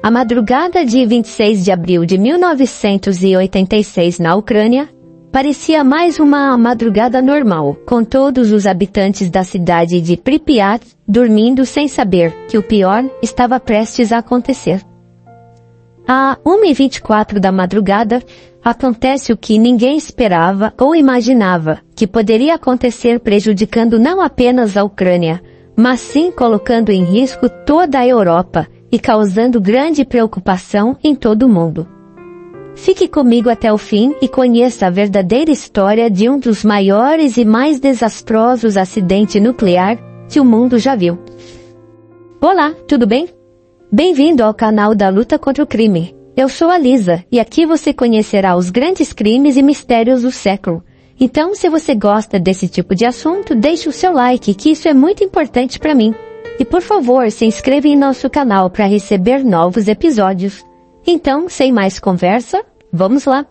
A madrugada de 26 de abril de 1986 na Ucrânia parecia mais uma madrugada normal, com todos os habitantes da cidade de Pripyat dormindo sem saber que o pior estava prestes a acontecer. À 1h24 da madrugada, acontece o que ninguém esperava ou imaginava que poderia acontecer, prejudicando não apenas a Ucrânia, mas sim colocando em risco toda a Europa e causando grande preocupação em todo o mundo. Fique comigo até o fim e conheça a verdadeira história de um dos maiores e mais desastrosos acidentes nucleares que o mundo já viu. Olá, tudo bem? Bem-vindo ao canal da Luta contra o Crime. Eu sou a Lisa e aqui você conhecerá os grandes crimes e mistérios do século. Então, se você gosta desse tipo de assunto, deixe o seu like, que isso é muito importante para mim. E por favor, se inscreva em nosso canal para receber novos episódios. Então, sem mais conversa, vamos lá!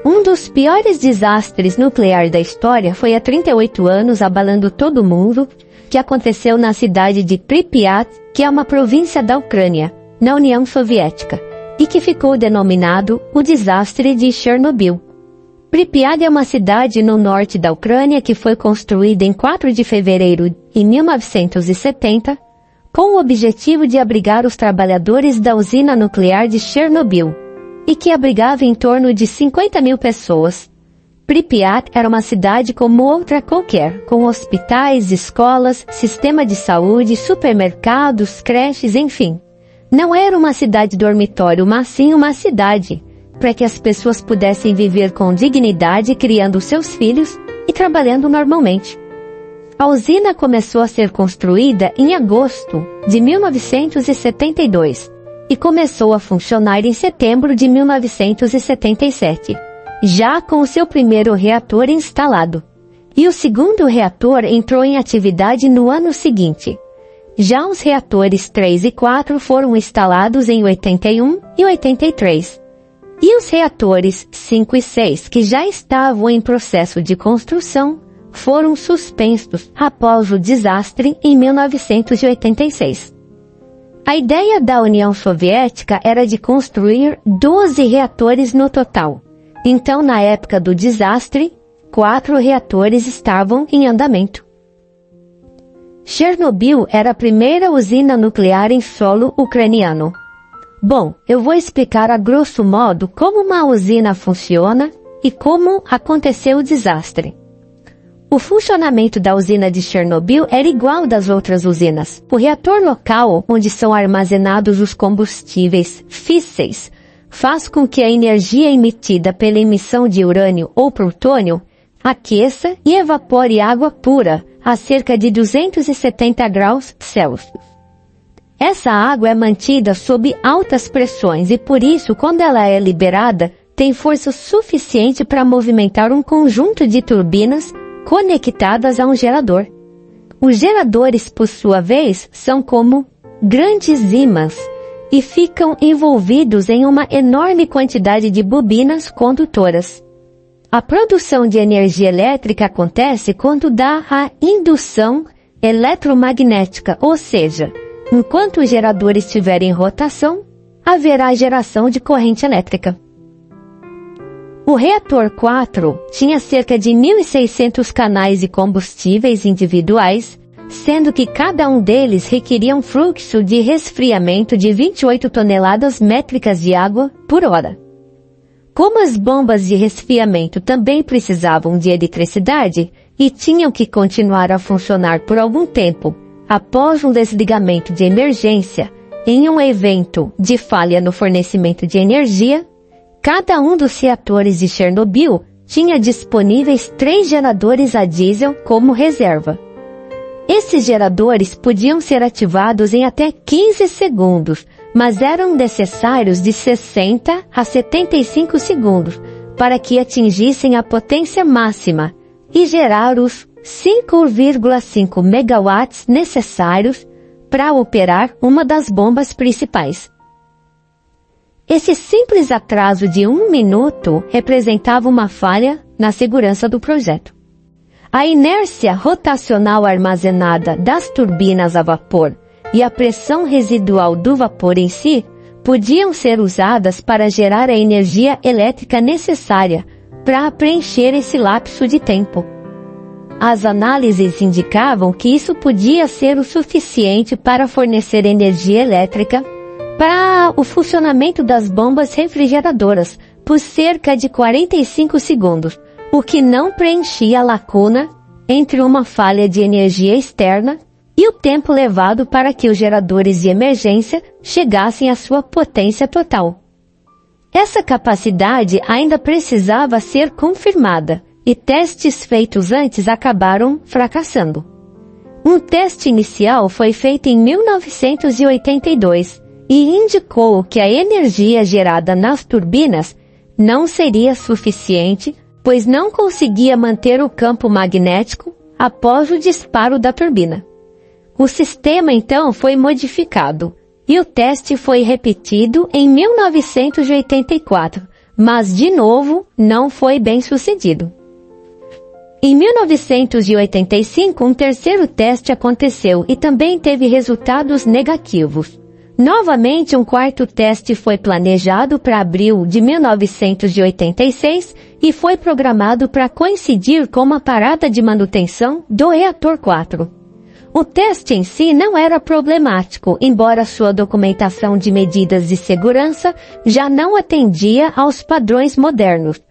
Um dos piores desastres nucleares da história foi há 38 anos, abalando todo mundo, que aconteceu na cidade de Pripyat, que é uma província da Ucrânia, na União Soviética, e que ficou denominado o desastre de Chernobyl. Pripyat é uma cidade no norte da Ucrânia que foi construída em 4 de fevereiro de 1970, com o objetivo de abrigar os trabalhadores da usina nuclear de Chernobyl, e que abrigava em torno de 50 mil pessoas. Pripyat era uma cidade como outra qualquer, com hospitais, escolas, sistema de saúde, supermercados, creches, enfim. Não era uma cidade dormitório, mas sim uma cidade, para que as pessoas pudessem viver com dignidade, criando seus filhos e trabalhando normalmente. A usina começou a ser construída em agosto de 1972 e começou a funcionar em setembro de 1977, já com o seu primeiro reator instalado. E o segundo reator entrou em atividade no ano seguinte. Já os reatores 3 e 4 foram instalados em 81 e 83. E os reatores 5 e 6, que já estavam em processo de construção, foram suspensos após o desastre em 1986. A ideia da União Soviética era de construir 12 reatores no total. Então, na época do desastre, 4 reatores estavam em andamento. Chernobyl era a primeira usina nuclear em solo ucraniano. Bom, eu vou explicar a grosso modo como uma usina funciona e como aconteceu o desastre. O funcionamento da usina de Chernobyl era igual das outras usinas. O reator local, onde são armazenados os combustíveis físseis, faz com que a energia emitida pela emissão de urânio ou plutônio aqueça e evapore água pura a cerca de 270 graus Celsius. Essa água é mantida sob altas pressões e por isso, quando ela é liberada, tem força suficiente para movimentar um conjunto de turbinas conectadas a um gerador. Os geradores, por sua vez, são como grandes ímãs e ficam envolvidos em uma enorme quantidade de bobinas condutoras. A produção de energia elétrica acontece quando dá a indução eletromagnética, ou seja, enquanto o gerador estiver em rotação, haverá geração de corrente elétrica. O reator 4 tinha cerca de 1.600 canais de combustíveis individuais, sendo que cada um deles requeria um fluxo de resfriamento de 28 toneladas métricas de água por hora. Como as bombas de resfriamento também precisavam de eletricidade e tinham que continuar a funcionar por algum tempo após um desligamento de emergência em um evento de falha no fornecimento de energia, cada um dos reatores de Chernobyl tinha disponíveis 3 geradores a diesel como reserva. Esses geradores podiam ser ativados em até 15 segundos, mas eram necessários de 60 a 75 segundos para que atingissem a potência máxima e gerar os 5,5 megawatts necessários para operar uma das bombas principais. Esse simples atraso de 1 minuto representava uma falha na segurança do projeto. A inércia rotacional armazenada das turbinas a vapor e a pressão residual do vapor em si podiam ser usadas para gerar a energia elétrica necessária para preencher esse lapso de tempo. As análises indicavam que isso podia ser o suficiente para fornecer energia elétrica para o funcionamento das bombas refrigeradoras por cerca de 45 segundos, o que não preenchia a lacuna entre uma falha de energia externa e o tempo levado para que os geradores de emergência chegassem à sua potência total. Essa capacidade ainda precisava ser confirmada, e testes feitos antes acabaram fracassando. Um teste inicial foi feito em 1982 e indicou que a energia gerada nas turbinas não seria suficiente, pois não conseguia manter o campo magnético após o disparo da turbina. O sistema então foi modificado e o teste foi repetido em 1984, mas de novo não foi bem sucedido. Em 1985, um terceiro teste aconteceu e também teve resultados negativos. Novamente, um quarto teste foi planejado para abril de 1986 e foi programado para coincidir com uma parada de manutenção do reator 4. O teste em si não era problemático, embora sua documentação de medidas de segurança já não atendia aos padrões modernos.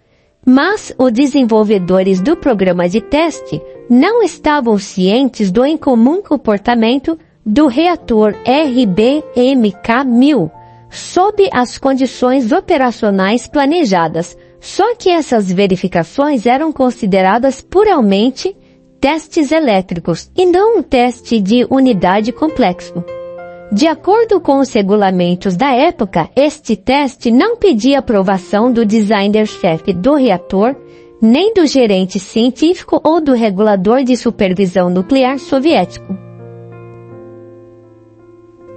Mas os desenvolvedores do programa de teste não estavam cientes do incomum comportamento do reator RBMK-1000 sob as condições operacionais planejadas, só que essas verificações eram consideradas puramente testes elétricos e não um teste de unidade complexo. De acordo com os regulamentos da época, este teste não pedia aprovação do designer-chefe do reator, nem do gerente científico ou do regulador de supervisão nuclear soviético.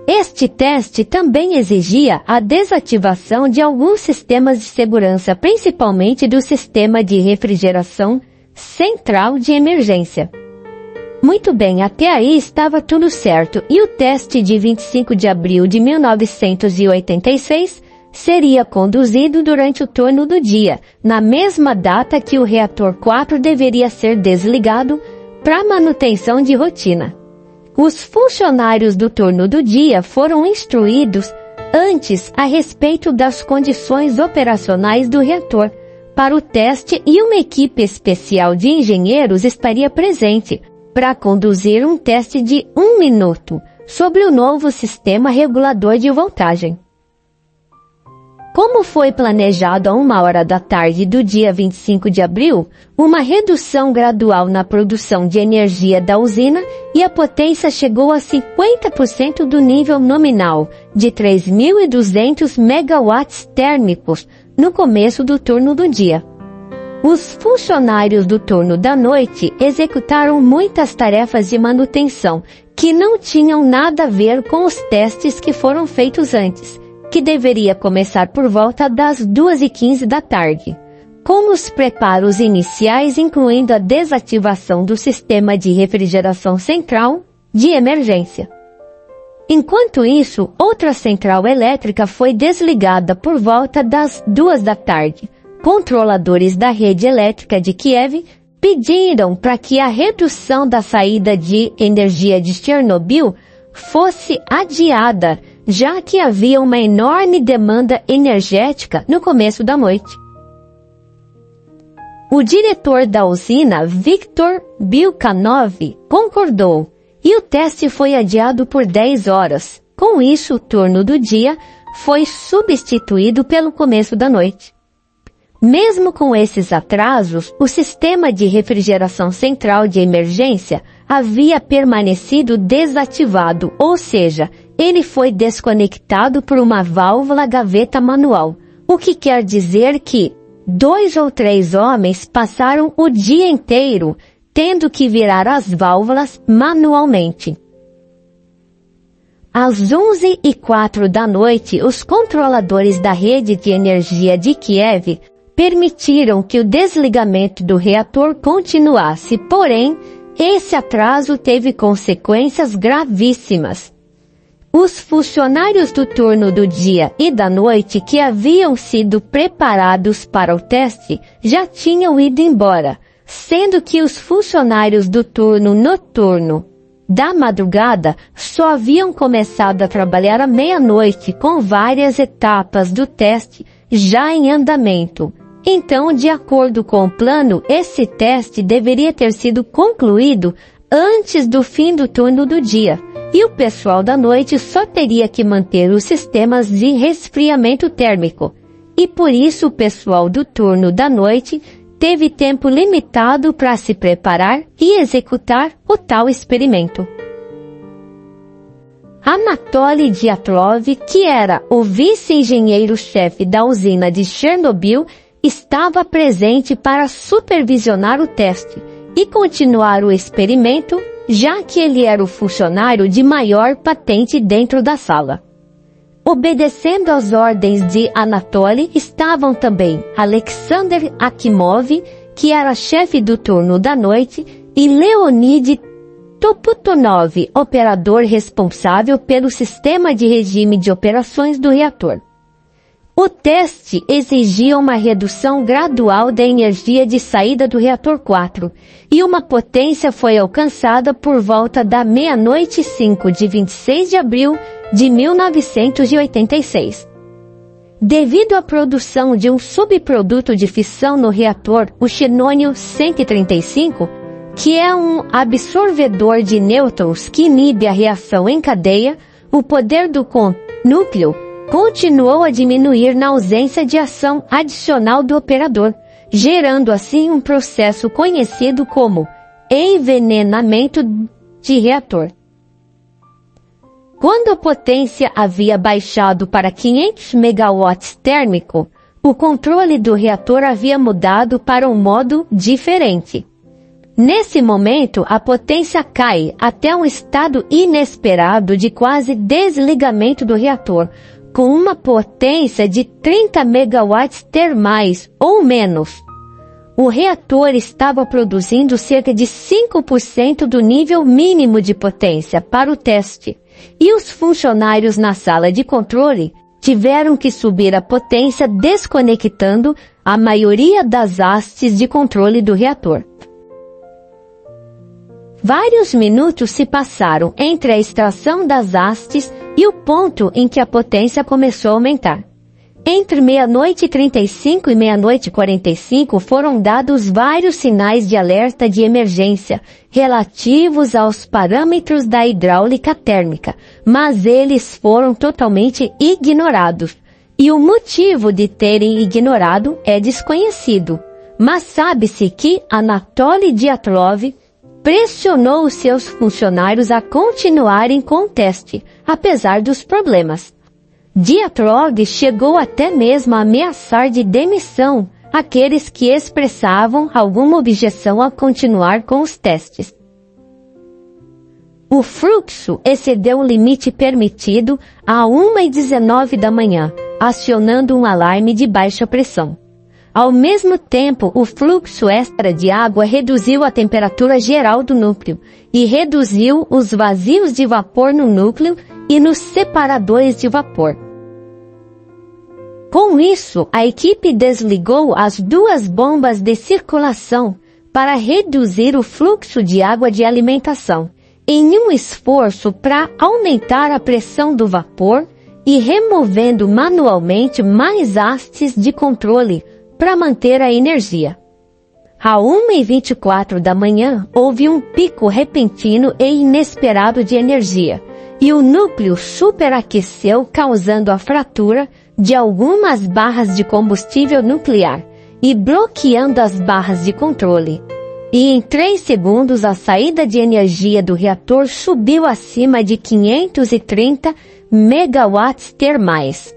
Este teste também exigia a desativação de alguns sistemas de segurança, principalmente do sistema de refrigeração central de emergência. Muito bem, até aí estava tudo certo, e o teste de 25 de abril de 1986 seria conduzido durante o turno do dia, na mesma data que o reator 4 deveria ser desligado para manutenção de rotina. Os funcionários do turno do dia foram instruídos antes a respeito das condições operacionais do reator para o teste e uma equipe especial de engenheiros estaria presente para conduzir um teste de 1 minuto sobre o novo sistema regulador de voltagem. Como foi planejado a 1h da tarde do dia 25 de abril, uma redução gradual na produção de energia da usina e a potência chegou a 50% do nível nominal, de 3.200 megawatts térmicos, no começo do turno do dia. Os funcionários do turno da noite executaram muitas tarefas de manutenção que não tinham nada a ver com os testes que foram feitos antes, que deveria começar por volta das 2h15 da tarde, como os preparos iniciais, incluindo a desativação do sistema de refrigeração central de emergência. Enquanto isso, outra central elétrica foi desligada por volta das 2 da tarde. Controladores da rede elétrica de Kiev pediram para que a redução da saída de energia de Chernobyl fosse adiada, já que havia uma enorme demanda energética no começo da noite. O diretor da usina, Viktor Bilkanov, concordou, e o teste foi adiado por 10 horas. Com isso, o turno do dia foi substituído pelo começo da noite. Mesmo com esses atrasos, o sistema de refrigeração central de emergência havia permanecido desativado, ou seja, ele foi desconectado por uma válvula gaveta manual, o que quer dizer que 2 ou 3 homens passaram o dia inteiro tendo que virar as válvulas manualmente. Às 11h04 da noite, os controladores da rede de energia de Kiev permitiram que o desligamento do reator continuasse, porém, esse atraso teve consequências gravíssimas. Os funcionários do turno do dia e da noite que haviam sido preparados para o teste já tinham ido embora, sendo que os funcionários do turno noturno da madrugada só haviam começado a trabalhar à meia-noite com várias etapas do teste já em andamento. Então, de acordo com o plano, esse teste deveria ter sido concluído antes do fim do turno do dia, e o pessoal da noite só teria que manter os sistemas de resfriamento térmico. E por isso o pessoal do turno da noite teve tempo limitado para se preparar e executar o tal experimento. Anatoly Dyatlov, que era o vice-engenheiro-chefe da usina de Chernobyl, estava presente para supervisionar o teste e continuar o experimento, já que ele era o funcionário de maior patente dentro da sala. Obedecendo às ordens de Anatoly estavam também Alexander Akimov, que era chefe do turno da noite, e Leonid Toputonov, operador responsável pelo sistema de regime de operações do reator. O teste exigia uma redução gradual da energia de saída do reator 4, e uma potência foi alcançada por volta da meia-noite 5 de 26 de abril de 1986. Devido à produção de um subproduto de fissão no reator, o xenônio 135, que é um absorvedor de nêutrons que inibe a reação em cadeia, o poder do núcleo continuou a diminuir na ausência de ação adicional do operador, gerando assim um processo conhecido como envenenamento de reator. Quando a potência havia baixado para 500 megawatts térmico, o controle do reator havia mudado para um modo diferente. Nesse momento, a potência cai até um estado inesperado de quase desligamento do reator, com uma potência de 30 megawatts termais ou menos. O reator estava produzindo cerca de 5% do nível mínimo de potência para o teste, e os funcionários na sala de controle tiveram que subir a potência desconectando a maioria das hastes de controle do reator. Vários minutos se passaram entre a extração das hastes e o ponto em que a potência começou a aumentar. Entre meia-noite 35 e meia-noite 45 foram dados vários sinais de alerta de emergência relativos aos parâmetros da hidráulica térmica, mas eles foram totalmente ignorados. E o motivo de terem ignorado é desconhecido, mas sabe-se que Anatoly Dyatlov pressionou os seus funcionários a continuarem com o teste, apesar dos problemas. Dyatlov chegou até mesmo a ameaçar de demissão aqueles que expressavam alguma objeção a continuar com os testes. O fluxo excedeu o limite permitido a 1h19 da manhã, acionando um alarme de baixa pressão. Ao mesmo tempo, o fluxo extra de água reduziu a temperatura geral do núcleo e reduziu os vazios de vapor no núcleo e nos separadores de vapor. Com isso, a equipe desligou as duas bombas de circulação para reduzir o fluxo de água de alimentação, em um esforço para aumentar a pressão do vapor e removendo manualmente mais hastes de controle para manter a energia. À 1h24 da manhã, houve um pico repentino e inesperado de energia, e o núcleo superaqueceu, causando a fratura de algumas barras de combustível nuclear e bloqueando as barras de controle. E em 3 segundos a saída de energia do reator subiu acima de 530 megawatts termais.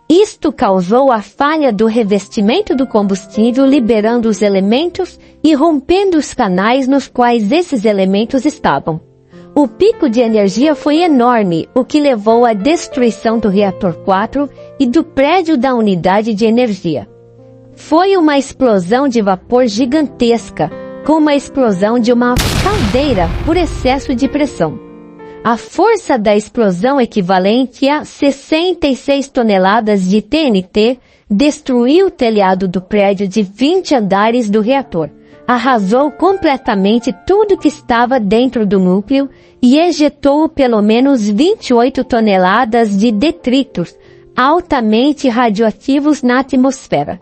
Isto causou a falha do revestimento do combustível, liberando os elementos e rompendo os canais nos quais esses elementos estavam. O pico de energia foi enorme, o que levou à destruição do reator 4 e do prédio da unidade de energia. Foi uma explosão de vapor gigantesca, como a explosão de uma caldeira por excesso de pressão. A força da explosão, equivalente a 66 toneladas de TNT, destruiu o telhado do prédio de 20 andares do reator, arrasou completamente tudo que estava dentro do núcleo e ejetou pelo menos 28 toneladas de detritos altamente radioativos na atmosfera.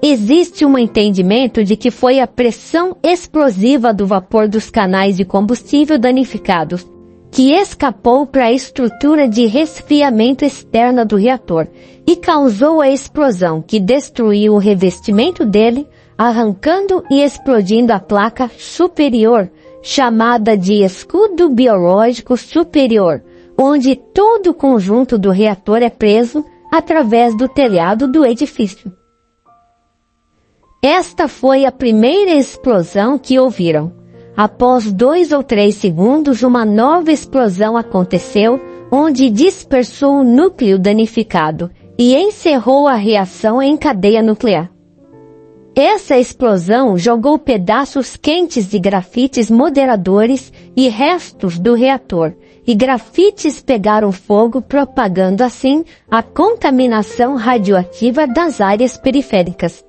Existe um entendimento de que foi a pressão explosiva do vapor dos canais de combustível danificados que escapou para a estrutura de resfriamento externa do reator e causou a explosão que destruiu o revestimento dele, arrancando e explodindo a placa superior, chamada de escudo biológico superior, onde todo o conjunto do reator é preso através do telhado do edifício. Esta foi a primeira explosão que ouviram. Após 2 ou 3 segundos, uma nova explosão aconteceu, onde dispersou o núcleo danificado e encerrou a reação em cadeia nuclear. Essa explosão jogou pedaços quentes de grafites moderadores e restos do reator, e grafites pegaram fogo, propagando assim a contaminação radioativa das áreas periféricas.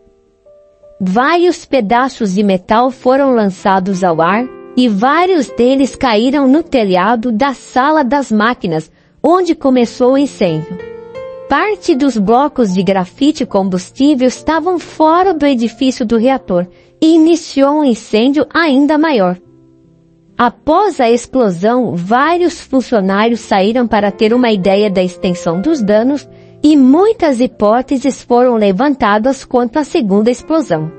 Vários pedaços de metal foram lançados ao ar, e vários deles caíram no telhado da sala das máquinas, onde começou o incêndio. Parte dos blocos de grafite combustível estavam fora do edifício do reator e iniciou um incêndio ainda maior. Após a explosão, vários funcionários saíram para ter uma ideia da extensão dos danos e muitas hipóteses foram levantadas quanto à segunda explosão.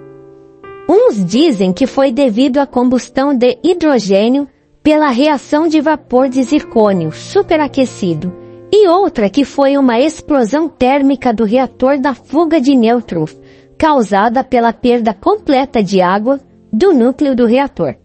Uns dizem que foi devido à combustão de hidrogênio pela reação de vapor de zircônio superaquecido, e outra que foi uma explosão térmica do reator da fuga de nêutrons, causada pela perda completa de água do núcleo do reator.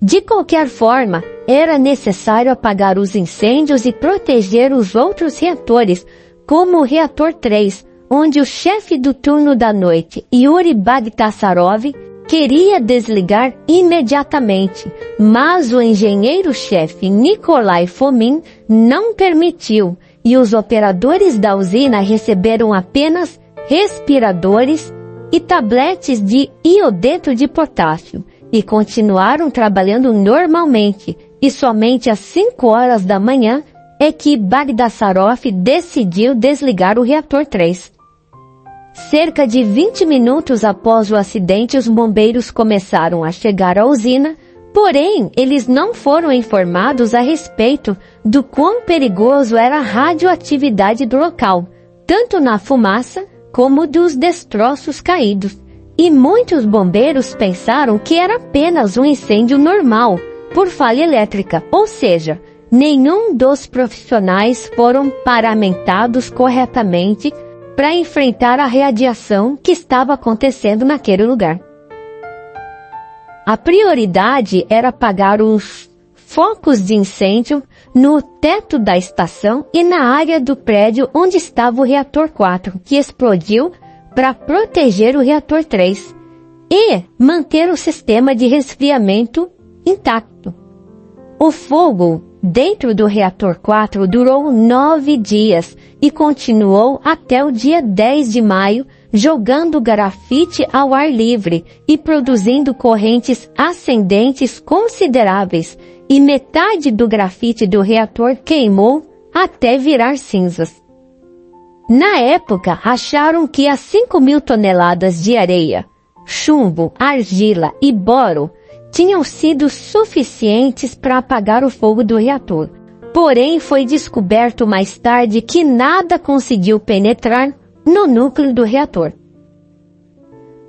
De qualquer forma, era necessário apagar os incêndios e proteger os outros reatores, como o reator 3, onde o chefe do turno da noite, Yuri Bagtasarov, queria desligar imediatamente, mas o engenheiro-chefe Nikolai Fomin não permitiu, e os operadores da usina receberam apenas respiradores e tabletes de iodeto de potássio, e continuaram trabalhando normalmente, e somente às 5 horas da manhã é que Bagtasarov decidiu desligar o reator 3. Cerca de 20 minutos após o acidente, os bombeiros começaram a chegar à usina, porém, eles não foram informados a respeito do quão perigoso era a radioatividade do local, tanto na fumaça como dos destroços caídos. E muitos bombeiros pensaram que era apenas um incêndio normal, por falha elétrica, ou seja, nenhum dos profissionais foram paramentados corretamente para enfrentar a radiação que estava acontecendo naquele lugar. A prioridade era apagar os focos de incêndio no teto da estação e na área do prédio onde estava o reator 4, que explodiu, para proteger o reator 3 e manter o sistema de resfriamento intacto. O fogo dentro do reator 4 durou 9 dias e continuou até o dia 10 de maio, jogando grafite ao ar livre e produzindo correntes ascendentes consideráveis, e metade do grafite do reator queimou até virar cinzas. Na época, acharam que as 5.000 toneladas de areia, chumbo, argila e boro tinham sido suficientes para apagar o fogo do reator. Porém, foi descoberto mais tarde que nada conseguiu penetrar no núcleo do reator.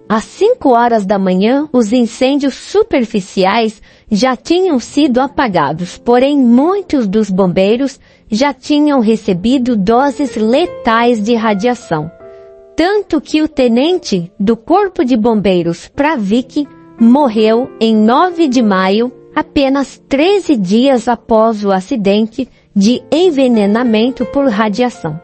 Às 5 horas da manhã, os incêndios superficiais já tinham sido apagados, porém muitos dos bombeiros já tinham recebido doses letais de radiação. Tanto que o tenente do Corpo de Bombeiros, Pravik, morreu em 9 de maio, apenas 13 dias após o acidente de envenenamento por radiação.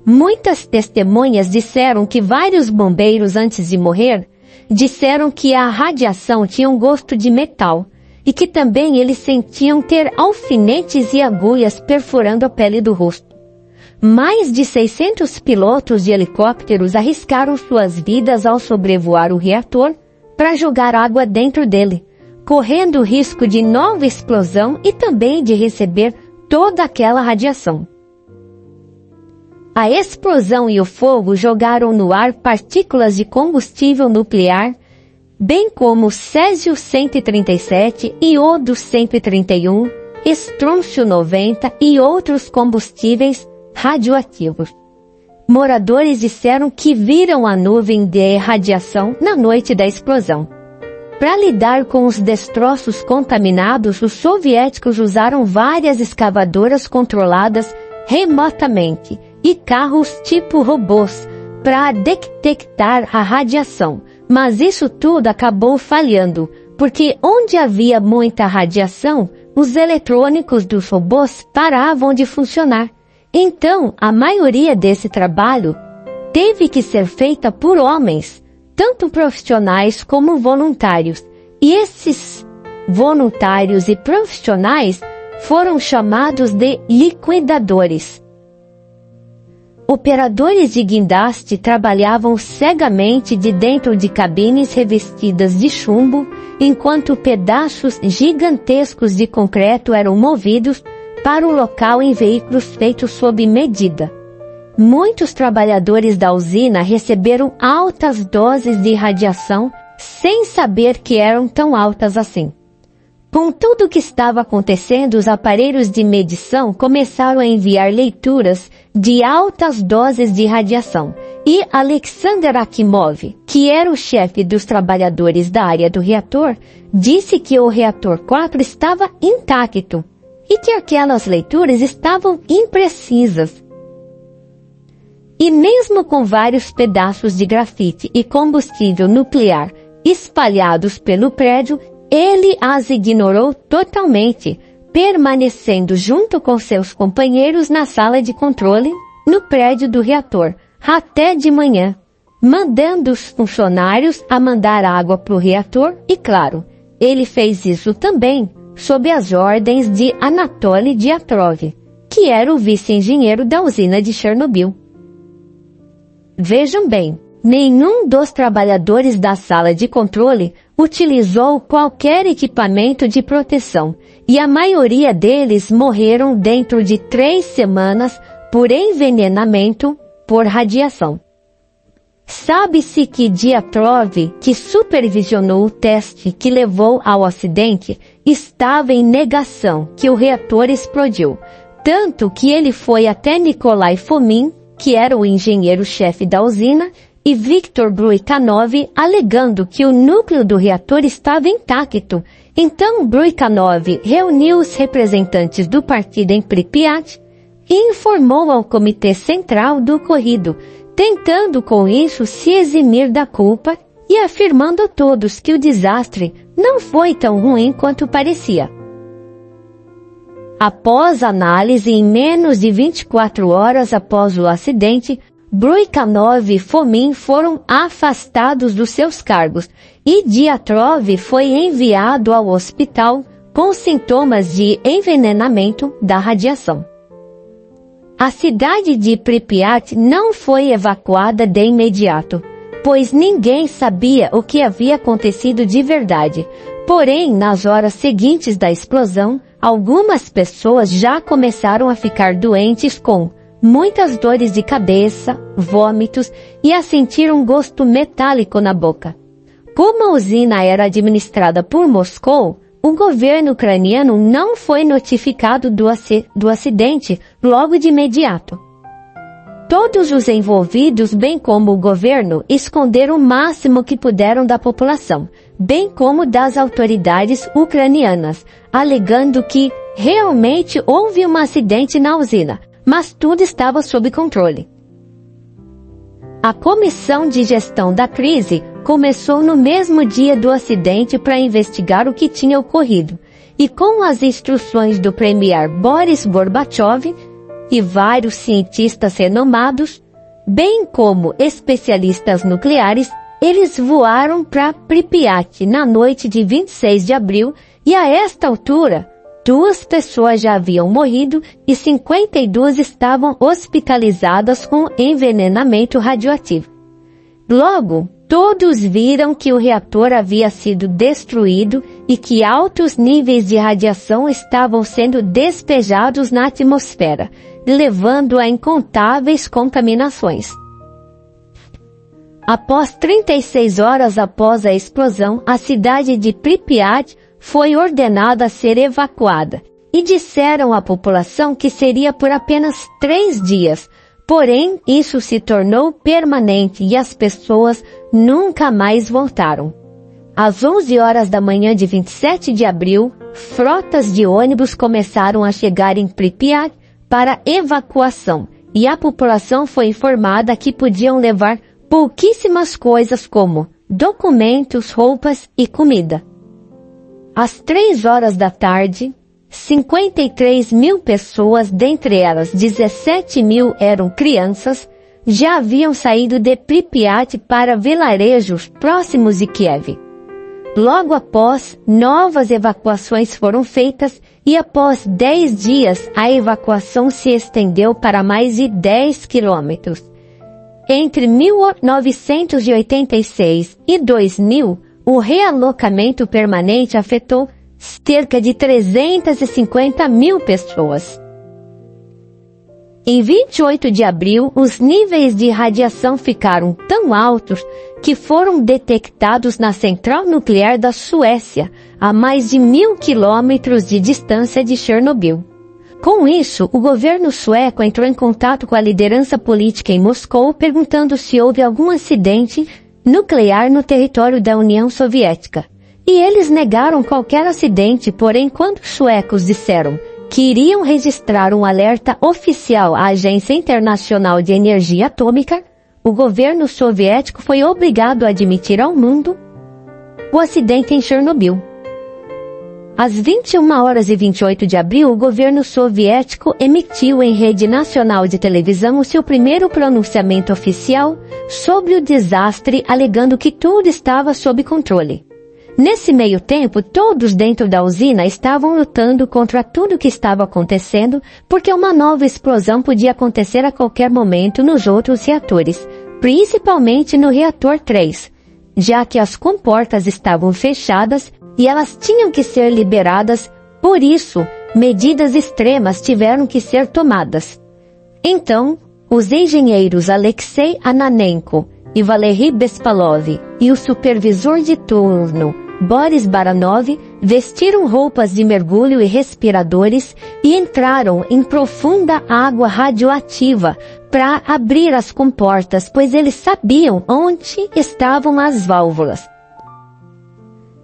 Muitas testemunhas disseram que vários bombeiros, antes de morrer, disseram que a radiação tinha um gosto de metal e que também eles sentiam ter alfinetes e agulhas perfurando a pele do rosto. Mais de 600 pilotos de helicópteros arriscaram suas vidas ao sobrevoar o reator para jogar água dentro dele, correndo o risco de nova explosão e também de receber toda aquela radiação. A explosão e o fogo jogaram no ar partículas de combustível nuclear, bem como Césio-137, Iodo-131, Estrôncio-90 e outros combustíveis radioativos. Moradores disseram que viram a nuvem de radiação na noite da explosão. Para lidar com os destroços contaminados, os soviéticos usaram várias escavadoras controladas remotamente e carros tipo robôs para detectar a radiação. Mas isso tudo acabou falhando, porque onde havia muita radiação, os eletrônicos dos robôs paravam de funcionar. Então, a maioria desse trabalho teve que ser feita por homens, tanto profissionais como voluntários. E esses voluntários e profissionais foram chamados de liquidadores. Operadores de guindaste trabalhavam cegamente de dentro de cabines revestidas de chumbo, enquanto pedaços gigantescos de concreto eram movidos para o local em veículos feitos sob medida. Muitos trabalhadores da usina receberam altas doses de radiação sem saber que eram tão altas assim. Com tudo o que estava acontecendo, os aparelhos de medição começaram a enviar leituras de altas doses de radiação, e Alexander Akimov, que era o chefe dos trabalhadores da área do reator, disse que o reator 4 estava intacto e que aquelas leituras estavam imprecisas. E mesmo com vários pedaços de grafite e combustível nuclear espalhados pelo prédio, ele as ignorou totalmente, permanecendo junto com seus companheiros na sala de controle, no prédio do reator, até de manhã, mandando os funcionários a mandar água para o reator e, claro, ele fez isso também sob as ordens de Anatoly Diatrov, que era o vice-engenheiro da usina de Chernobyl. Vejam bem, nenhum dos trabalhadores da sala de controle utilizou qualquer equipamento de proteção, e a maioria deles morreram dentro de 3 semanas por envenenamento por radiação. Sabe-se que Diatrov, que supervisionou o teste que levou ao acidente, estava em negação que o reator explodiu, tanto que ele foi até Nikolai Fomin, que era o engenheiro-chefe da usina, e Viktor Brukhanov, alegando que o núcleo do reator estava intacto. Então Brukhanov reuniu os representantes do partido em Pripyat e informou ao Comitê Central do ocorrido, tentando com isso se eximir da culpa e afirmando a todos que o desastre não foi tão ruim quanto parecia. Após análise, em menos de 24 horas após o acidente, Brukhanov e Fomin foram afastados dos seus cargos e Diatrov foi enviado ao hospital com sintomas de envenenamento da radiação. A cidade de Pripyat não foi evacuada de imediato, pois ninguém sabia o que havia acontecido de verdade. Porém, nas horas seguintes da explosão, algumas pessoas já começaram a ficar doentes com muitas dores de cabeça, vômitos e a sentir um gosto metálico na boca. Como a usina era administrada por Moscou, o governo ucraniano não foi notificado do acidente logo de imediato. Todos os envolvidos, bem como o governo, esconderam o máximo que puderam da população, bem como das autoridades ucranianas, alegando que realmente houve um acidente na usina, mas tudo estava sob controle. A Comissão de Gestão da Crise começou no mesmo dia do acidente para investigar o que tinha ocorrido, e com as instruções do premier Boris Gorbachev e vários cientistas renomados, bem como especialistas nucleares, Eles voaram para Pripyat na noite de 26 de abril e a esta altura, 2 pessoas já haviam morrido e 52 estavam hospitalizadas com envenenamento radioativo. Logo, todos viram que o reator havia sido destruído e que altos níveis de radiação estavam sendo despejados na atmosfera, levando a incontáveis contaminações. Após 36 horas após a explosão, a cidade de Pripyat foi ordenada a ser evacuada e disseram à população que seria por apenas 3 dias. Porém, isso se tornou permanente e as pessoas nunca mais voltaram. Às 11 horas da manhã de 27 de abril, frotas de ônibus começaram a chegar em Pripyat para evacuação e a população foi informada que podiam levar pouquíssimas coisas como documentos, roupas e comida. Às 3 horas da tarde, 53 mil pessoas, dentre elas 17 mil eram crianças, já haviam saído de Pripyat para vilarejos próximos de Kiev. Logo após, novas evacuações foram feitas e após 10 dias a evacuação se estendeu para mais de 10 quilômetros. Entre 1986 e 2000, o realocamento permanente afetou cerca de 350 mil pessoas. Em 28 de abril, os níveis de radiação ficaram tão altos que foram detectados na central nuclear da Suécia, a mais de 1.000 quilômetros de distância de Chernobyl. Com isso, o governo sueco entrou em contato com a liderança política em Moscou perguntando se houve algum acidente nuclear no território da União Soviética. E eles negaram qualquer acidente, porém quando os suecos disseram que iriam registrar um alerta oficial à Agência Internacional de Energia Atômica, o governo soviético foi obrigado a admitir ao mundo o acidente em Chernobyl. Às 21 horas e 28 de abril, o governo soviético emitiu em rede nacional de televisão o seu primeiro pronunciamento oficial sobre o desastre, alegando que tudo estava sob controle. Nesse meio tempo, todos dentro da usina estavam lutando contra tudo o que estava acontecendo, porque uma nova explosão podia acontecer a qualquer momento nos outros reatores, principalmente no reator 3, já que as comportas estavam fechadas e elas tinham que ser liberadas, por isso, medidas extremas tiveram que ser tomadas. Então, os engenheiros Alexei Ananenko e Valery Bespalov e o supervisor de turno Boris Baranov vestiram roupas de mergulho e respiradores e entraram em profunda água radioativa para abrir as comportas, pois eles sabiam onde estavam as válvulas.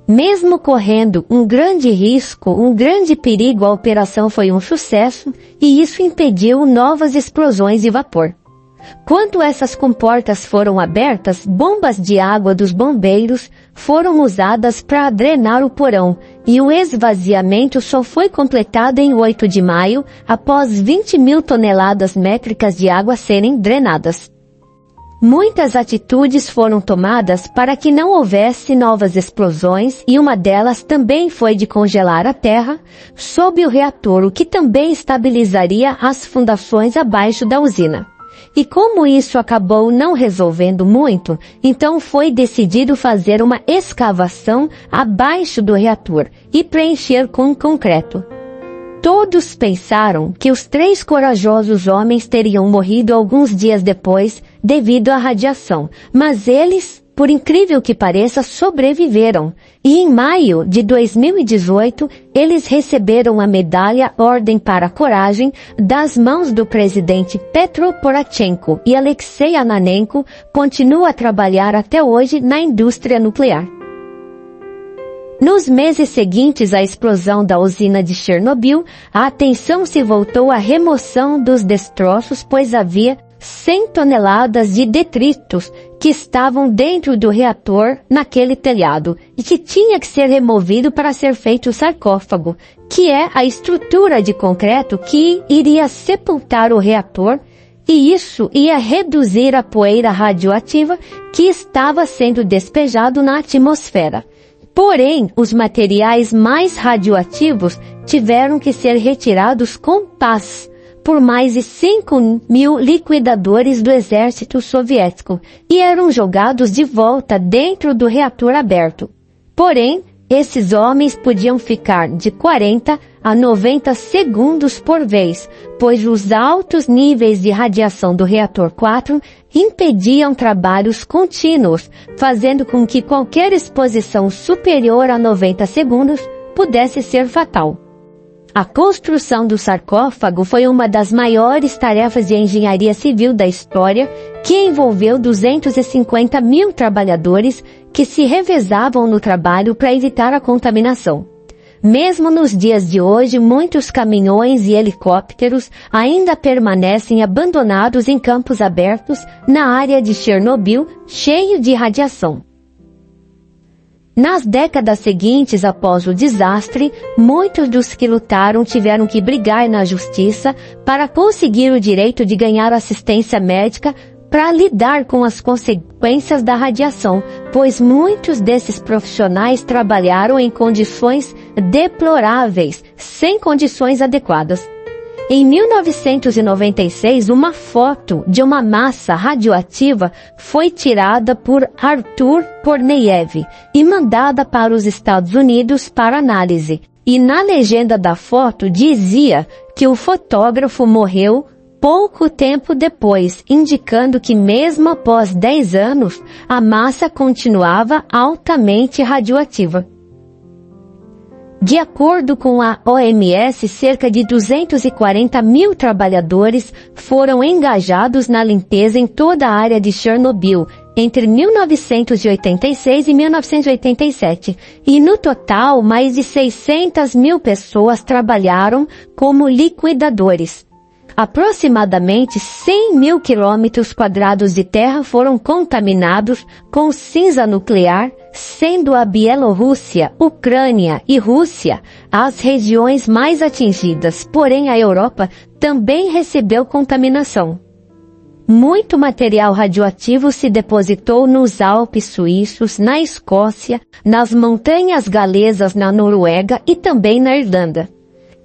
Mesmo correndo um grande risco, um grande perigo, a operação foi um sucesso e isso impediu novas explosões de vapor. Quando essas comportas foram abertas, bombas de água dos bombeiros foram usadas para drenar o porão e o esvaziamento só foi completado em 8 de maio, após 20.000 toneladas métricas de água serem drenadas. Muitas atitudes foram tomadas para que não houvesse novas explosões e uma delas também foi de congelar a terra sob o reator, o que também estabilizaria as fundações abaixo da usina. E como isso acabou não resolvendo muito, então foi decidido fazer uma escavação abaixo do reator e preencher com concreto. Todos pensaram que os 3 corajosos homens teriam morrido alguns dias depois devido à radiação, mas eles, por incrível que pareça, sobreviveram. E em maio de 2018, eles receberam a medalha Ordem para a Coragem das mãos do presidente Petro Poroshenko, e Alexei Ananenko continua a trabalhar até hoje na indústria nuclear. Nos meses seguintes à explosão da usina de Chernobyl, a atenção se voltou à remoção dos destroços, pois havia 100 toneladas de detritos que estavam dentro do reator naquele telhado e que tinha que ser removido para ser feito o sarcófago, que é a estrutura de concreto que iria sepultar o reator, e isso ia reduzir a poeira radioativa que estava sendo despejado na atmosfera. Porém, os materiais mais radioativos tiveram que ser retirados com paz por mais de 5.000 liquidadores do exército soviético e eram jogados de volta dentro do reator aberto. Porém, esses homens podiam ficar de 40 a 90 segundos por vez, pois os altos níveis de radiação do reator 4 impediam trabalhos contínuos, fazendo com que qualquer exposição superior a 90 segundos pudesse ser fatal. A construção do sarcófago foi uma das maiores tarefas de engenharia civil da história, que envolveu 250.000 trabalhadores que se revezavam no trabalho para evitar a contaminação. Mesmo nos dias de hoje, muitos caminhões e helicópteros ainda permanecem abandonados em campos abertos na área de Chernobyl, cheio de radiação. Nas décadas seguintes após o desastre, muitos dos que lutaram tiveram que brigar na justiça para conseguir o direito de ganhar assistência médica para lidar com as consequências da radiação, pois muitos desses profissionais trabalharam em condições deploráveis, sem condições adequadas. Em 1996, uma foto de uma massa radioativa foi tirada por Artur Korneyev e mandada para os Estados Unidos para análise. E na legenda da foto dizia que o fotógrafo morreu pouco tempo depois, indicando que mesmo após 10 anos, a massa continuava altamente radioativa. De acordo com a OMS, cerca de 240.000 trabalhadores foram engajados na limpeza em toda a área de Chernobyl entre 1986 e 1987, e no total mais de 600.000 pessoas trabalharam como liquidadores. Aproximadamente 100.000 quilômetros quadrados de terra foram contaminados com cinza nuclear, sendo a Bielorrússia, Ucrânia e Rússia as regiões mais atingidas, porém a Europa também recebeu contaminação. Muito material radioativo se depositou nos Alpes suíços, na Escócia, nas montanhas galesas na Noruega e também na Irlanda.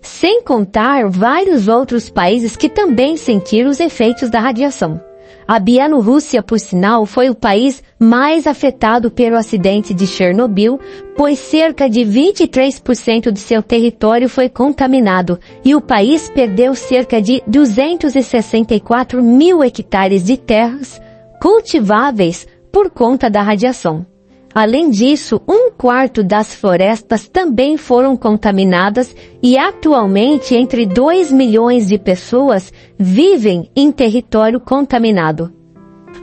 Sem contar vários outros países que também sentiram os efeitos da radiação. A Bielorrússia, por sinal, foi o país mais afetado pelo acidente de Chernobyl, pois cerca de 23% de seu território foi contaminado e o país perdeu cerca de 264.000 hectares de terras cultiváveis por conta da radiação. Além disso, 1/4 das florestas também foram contaminadas e atualmente entre 2 milhões de pessoas vivem em território contaminado.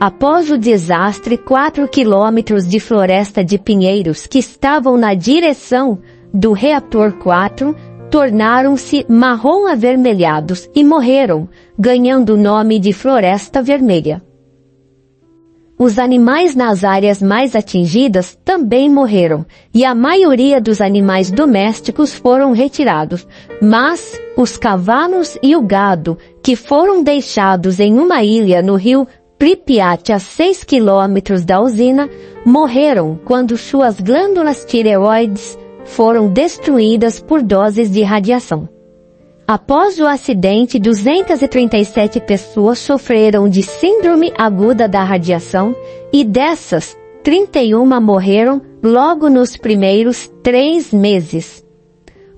Após o desastre, 4 quilômetros de floresta de pinheiros que estavam na direção do reator 4 tornaram-se marrom avermelhados e morreram, ganhando o nome de floresta vermelha. Os animais nas áreas mais atingidas também morreram, e a maioria dos animais domésticos foram retirados, mas os cavalos e o gado, que foram deixados em uma ilha no rio Pripyat a 6 quilômetros da usina, morreram quando suas glândulas tireoides foram destruídas por doses de radiação. Após o acidente, 237 pessoas sofreram de síndrome aguda da radiação e dessas, 31 morreram logo nos primeiros 3 meses.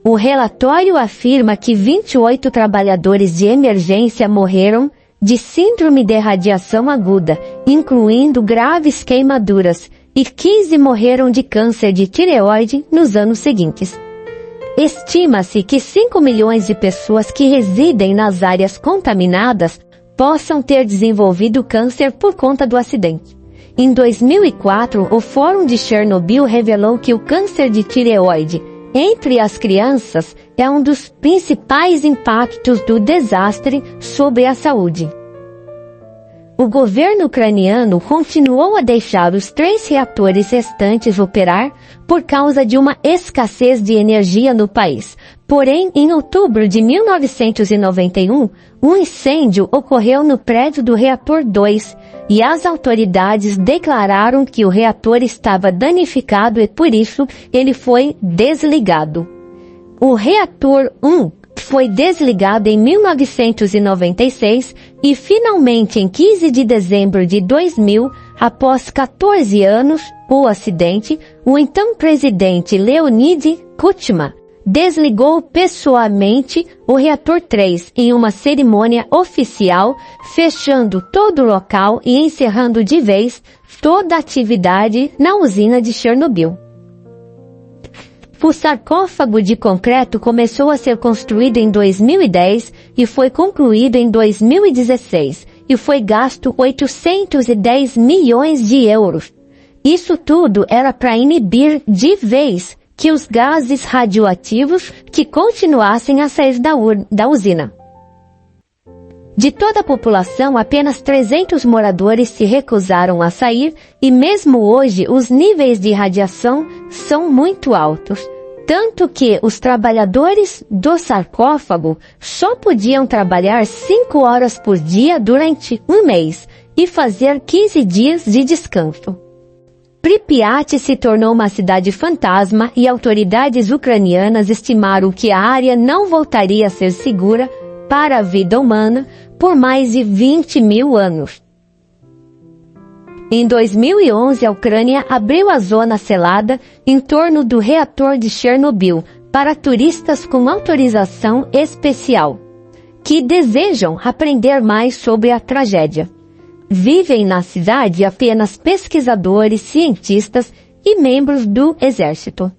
O relatório afirma que 28 trabalhadores de emergência morreram de síndrome de radiação aguda, incluindo graves queimaduras, e 15 morreram de câncer de tireoide nos anos seguintes. Estima-se que 5 milhões de pessoas que residem nas áreas contaminadas possam ter desenvolvido câncer por conta do acidente. Em 2004, o Fórum de Chernobyl revelou que o câncer de tireoide entre as crianças é um dos principais impactos do desastre sobre a saúde. O governo ucraniano continuou a deixar os 3 reatores restantes operar por causa de uma escassez de energia no país. Porém, em outubro de 1991, um incêndio ocorreu no prédio do reator 2 e as autoridades declararam que o reator estava danificado e por isso ele foi desligado. O reator 1 foi desligado em 1996 e finalmente em 15 de dezembro de 2000, após 14 anos, o acidente, o então presidente Leonid Kuchma desligou pessoalmente o reator 3 em uma cerimônia oficial, fechando todo o local e encerrando de vez toda a atividade na usina de Chernobyl. O sarcófago de concreto começou a ser construído em 2010 e foi concluído em 2016 e foi gasto 810 milhões de euros. Isso tudo era para inibir de vez que os gases radioativos que continuassem a sair da usina. De toda a população, apenas 300 moradores se recusaram a sair e mesmo hoje os níveis de radiação são muito altos. Tanto que os trabalhadores do sarcófago só podiam trabalhar 5 horas por dia durante um mês e fazer 15 dias de descanso. Pripyat se tornou uma cidade fantasma e autoridades ucranianas estimaram que a área não voltaria a ser segura para a vida humana por mais de 20 mil anos. Em 2011, a Ucrânia abriu a zona selada em torno do reator de Chernobyl para turistas com autorização especial, que desejam aprender mais sobre a tragédia. Vivem na cidade apenas pesquisadores, cientistas e membros do exército.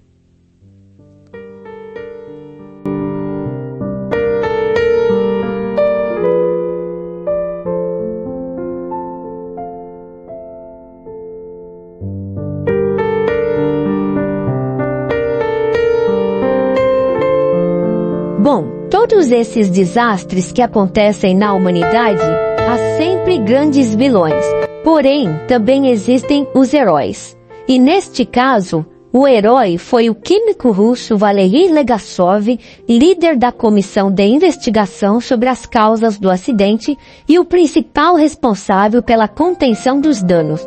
Bom, todos esses desastres que acontecem na humanidade, há sempre grandes vilões. Porém, também existem os heróis. E neste caso, o herói foi o químico russo Valery Legasov, líder da comissão de investigação sobre as causas do acidente e o principal responsável pela contenção dos danos.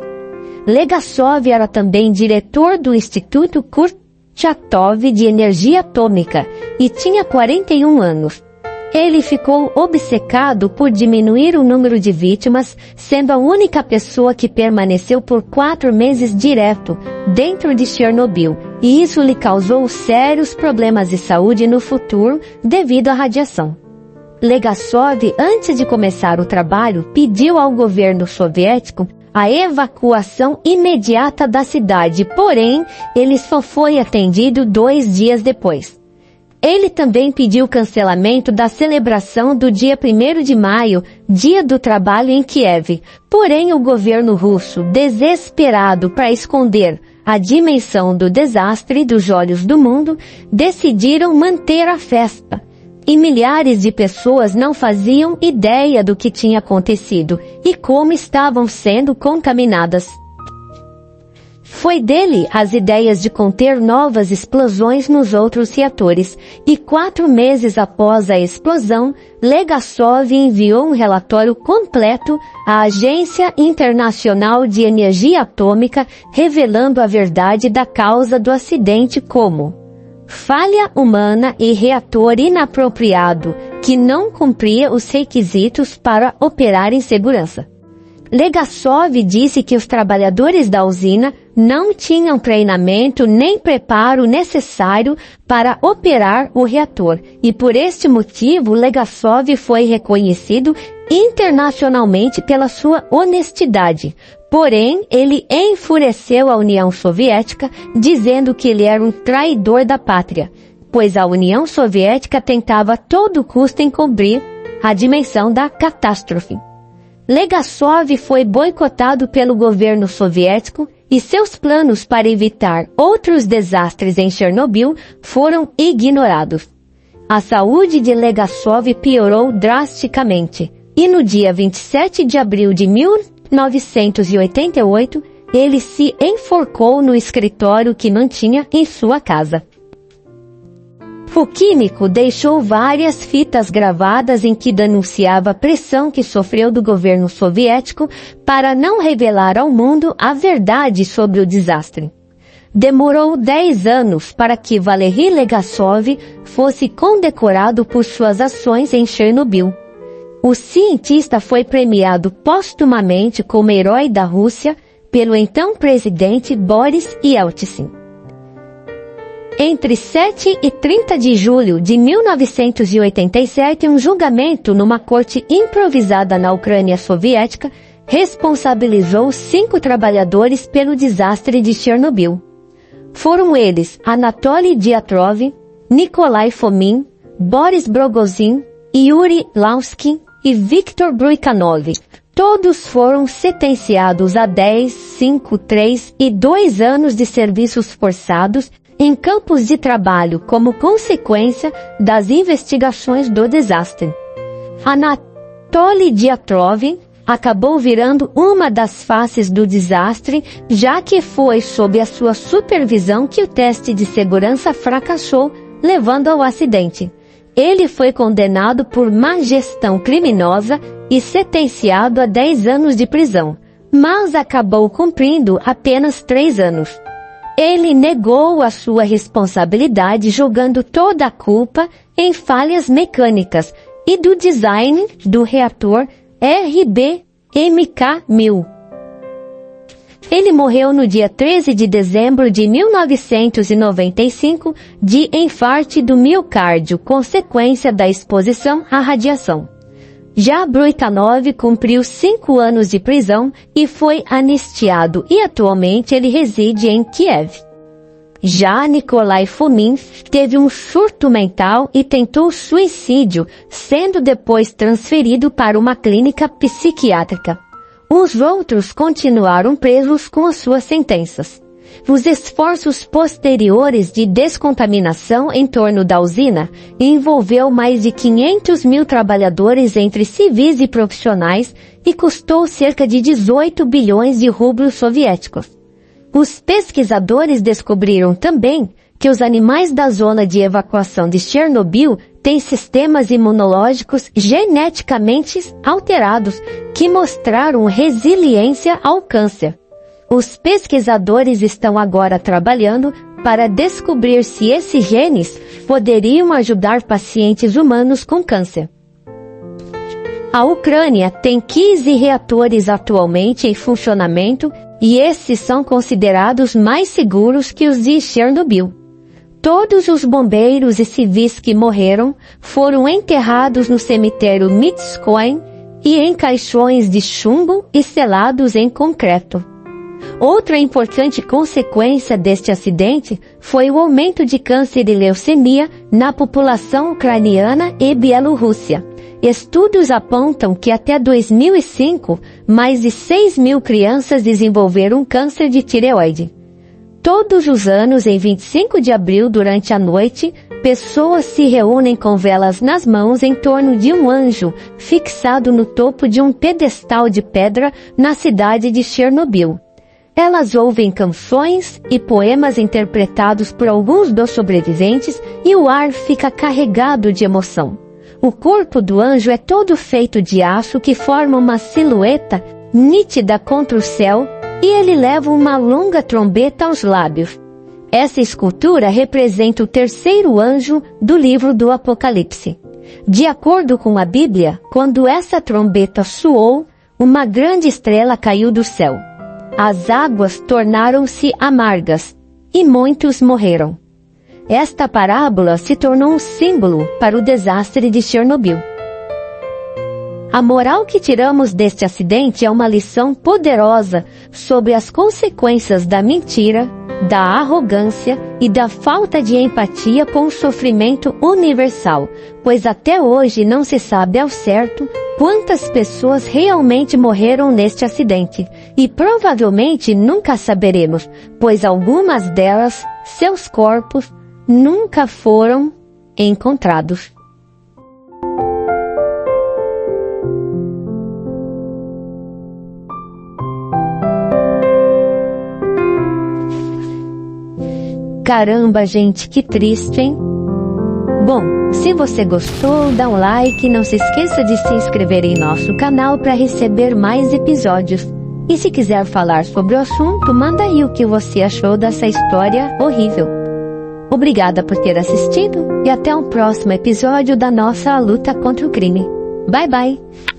Legasov era também diretor do Instituto Kurchatov de Energia Atômica e tinha 41 anos. Ele ficou obcecado por diminuir o número de vítimas, sendo a única pessoa que permaneceu por 4 meses direto dentro de Chernobyl, e isso lhe causou sérios problemas de saúde no futuro devido à radiação. Legasov, antes de começar o trabalho, pediu ao governo soviético a evacuação imediata da cidade, porém, ele só foi atendido 2 dias depois. Ele também pediu o cancelamento da celebração do dia 1º de maio, Dia do Trabalho em Kiev. Porém, o governo russo, desesperado para esconder a dimensão do desastre dos olhos do mundo, decidiram manter a festa. E milhares de pessoas não faziam ideia do que tinha acontecido e como estavam sendo contaminadas. Foi dele as ideias de conter novas explosões nos outros reatores, e 4 meses após a explosão, Legasov enviou um relatório completo à Agência Internacional de Energia Atômica, revelando a verdade da causa do acidente como falha humana e reator inapropriado, que não cumpria os requisitos para operar em segurança. Legasov disse que os trabalhadores da usina não tinham treinamento nem preparo necessário para operar o reator, e por este motivo Legasov foi reconhecido internacionalmente pela sua honestidade. Porém, ele enfureceu a União Soviética, dizendo que ele era um traidor da pátria, pois a União Soviética tentava a todo custo encobrir a dimensão da catástrofe. Legasov foi boicotado pelo governo soviético e seus planos para evitar outros desastres em Chernobyl foram ignorados. A saúde de Legasov piorou drasticamente e no dia 27 de abril de 1988, ele se enforcou no escritório que mantinha em sua casa. O químico deixou várias fitas gravadas em que denunciava a pressão que sofreu do governo soviético para não revelar ao mundo a verdade sobre o desastre. Demorou 10 anos para que Valery Legasov fosse condecorado por suas ações em Chernobyl. O cientista foi premiado póstumamente como herói da Rússia pelo então presidente Boris Yeltsin. Entre 7 e 30 de julho de 1987, um julgamento numa corte improvisada na Ucrânia soviética responsabilizou 5 trabalhadores pelo desastre de Chernobyl. Foram eles Anatoly Dyatlov, Nikolai Fomin, Boris Brogozin, Yuri Lansky e Viktor Bruikhanov. Todos foram sentenciados a 10, 5, 3 e 2 anos de serviços forçados em campos de trabalho como consequência das investigações do desastre. Anatoly Dyatlov acabou virando uma das faces do desastre, já que foi sob a sua supervisão que o teste de segurança fracassou, levando ao acidente. Ele foi condenado por má gestão criminosa e sentenciado a 10 anos de prisão, mas acabou cumprindo apenas 3 anos. Ele negou a sua responsabilidade, jogando toda a culpa em falhas mecânicas e do design do reator RBMK-1000. Ele morreu no dia 13 de dezembro de 1995 de infarto do miocárdio, consequência da exposição à radiação. Já Bruikhanov cumpriu 5 anos de prisão e foi anistiado e atualmente ele reside em Kiev. Já Nikolai Fomin teve um surto mental e tentou suicídio, sendo depois transferido para uma clínica psiquiátrica. Os outros continuaram presos com as suas sentenças. Os esforços posteriores de descontaminação em torno da usina envolveu mais de 500 mil trabalhadores entre civis e profissionais e custou cerca de 18 bilhões de rublos soviéticos. Os pesquisadores descobriram também que os animais da zona de evacuação de Chernobyl têm sistemas imunológicos geneticamente alterados que mostraram resiliência ao câncer. Os pesquisadores estão agora trabalhando para descobrir se esses genes poderiam ajudar pacientes humanos com câncer. A Ucrânia tem 15 reatores atualmente em funcionamento e esses são considerados mais seguros que os de Chernobyl. Todos os bombeiros e civis que morreram foram enterrados no cemitério Mitskoin e em caixões de chumbo e selados em concreto. Outra importante consequência deste acidente foi o aumento de câncer e leucemia na população ucraniana e Bielorrússia. Estudos apontam que até 2005, mais de 6 mil crianças desenvolveram câncer de tireoide. Todos os anos, em 25 de abril, durante a noite, pessoas se reúnem com velas nas mãos em torno de um anjo fixado no topo de um pedestal de pedra na cidade de Chernobyl. Elas ouvem canções e poemas interpretados por alguns dos sobreviventes e o ar fica carregado de emoção. O corpo do anjo é todo feito de aço que forma uma silhueta nítida contra o céu e ele leva uma longa trombeta aos lábios. Essa escultura representa o terceiro anjo do livro do Apocalipse. De acordo com a Bíblia, quando essa trombeta soou, uma grande estrela caiu do céu. As águas tornaram-se amargas e muitos morreram. Esta parábola se tornou um símbolo para o desastre de Chernobyl. A moral que tiramos deste acidente é uma lição poderosa sobre as consequências da mentira, da arrogância e da falta de empatia com o sofrimento universal, pois até hoje não se sabe ao certo quantas pessoas realmente morreram neste acidente, e provavelmente nunca saberemos, pois algumas delas, seus corpos, nunca foram encontrados. Caramba, gente, que triste, hein? Bom, se você gostou, dá um like e não se esqueça de se inscrever em nosso canal para receber mais episódios. E se quiser falar sobre o assunto, manda aí o que você achou dessa história horrível. Obrigada por ter assistido e até o próximo episódio da nossa luta contra o crime. Bye bye!